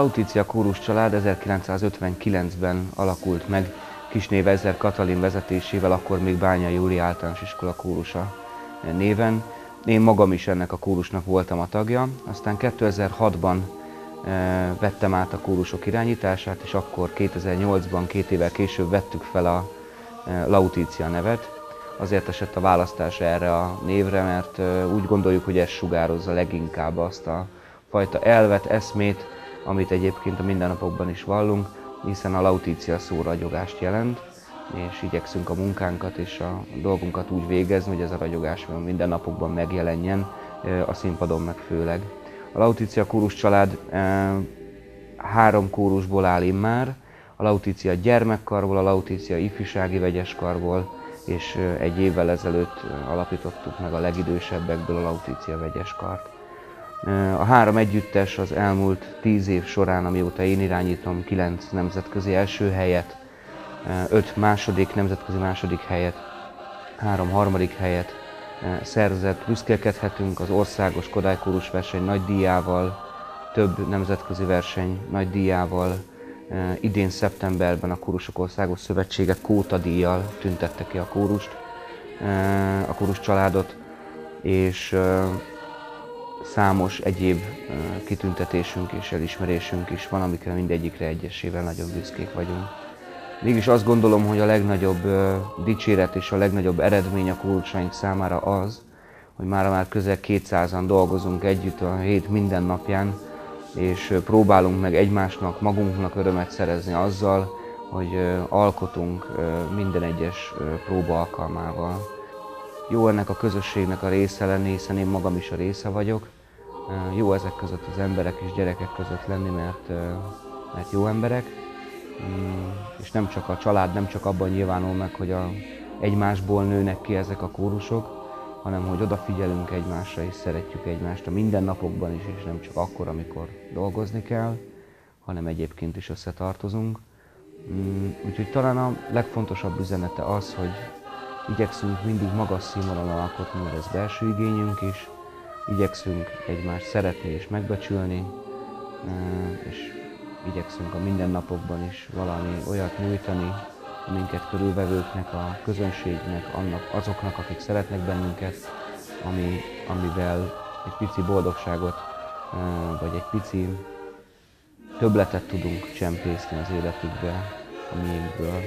Lautitia kórus család 1959-ben alakult meg Kisné Vezér Katalin vezetésével, akkor még Bányai Júli Általános Iskola kórusa néven. Én magam is ennek a kórusnak voltam a tagja, aztán 2006-ban vettem át a kórusok irányítását, és akkor 2008-ban, 2 évvel később vettük fel a Lautitia nevet. Azért esett a választás erre a névre, mert úgy gondoljuk, hogy ez sugározza leginkább azt a fajta elvet, eszmét, amit egyébként a mindennapokban is vallunk, hiszen a Lautitia szó ragyogást jelent, és igyekszünk a munkánkat és a dolgunkat úgy végezni, hogy ez a ragyogás a mindennapokban megjelenjen, a színpadon meg főleg. A Lautitia kórus család 3 kórusból áll immár, a Lautitia gyermekkarból, a Lautitia ifjúsági vegyeskarból, és 1 évvel ezelőtt alapítottuk meg a legidősebbekből a Lautitia vegyeskart. A 3 együttes az elmúlt 10 év során, amióta én irányítom, 9 nemzetközi első helyet, 5 nemzetközi második helyet, 3 harmadik helyet szerzett. Büszkélkedhetünk az országos Kodály kórus verseny nagy díjával, több nemzetközi verseny nagy díjával. Idén szeptemberben a Kórusok Országos Szövetsége Kóta díjjal tüntette ki a kórust, a kórus családot, és számos egyéb kitüntetésünk és elismerésünk is van, amikre mindegyikre egyesével nagyon büszkék vagyunk. Mégis azt gondolom, hogy a legnagyobb dicséret és a legnagyobb eredmény a kórusaink számára az, hogy már közel 200-an dolgozunk együtt a hét minden napján, és próbálunk meg egymásnak, magunknak örömet szerezni azzal, hogy alkotunk minden egyes próba alkalmával. Jó ennek a közösségnek a része lenni, hiszen én magam is a része vagyok. Jó ezek között az emberek és gyerekek között lenni, mert jó emberek. És nem csak a család, nem csak abban nyilvánul meg, hogy egymásból nőnek ki ezek a kórusok, hanem hogy odafigyelünk egymásra és szeretjük egymást a mindennapokban is, és nem csak akkor, amikor dolgozni kell, hanem egyébként is összetartozunk. Úgyhogy talán a legfontosabb üzenete az, hogy igyekszünk mindig magas színvonalon alkotni, mert ez belső igényünk is, igyekszünk egymást szeretni és megbecsülni, és igyekszünk a mindennapokban is valami olyat nyújtani a minket körülvevőknek, a közönségnek, azoknak, akik szeretnek bennünket, amivel egy pici boldogságot, vagy egy pici többletet tudunk csempészni az életükbe, a miénkből.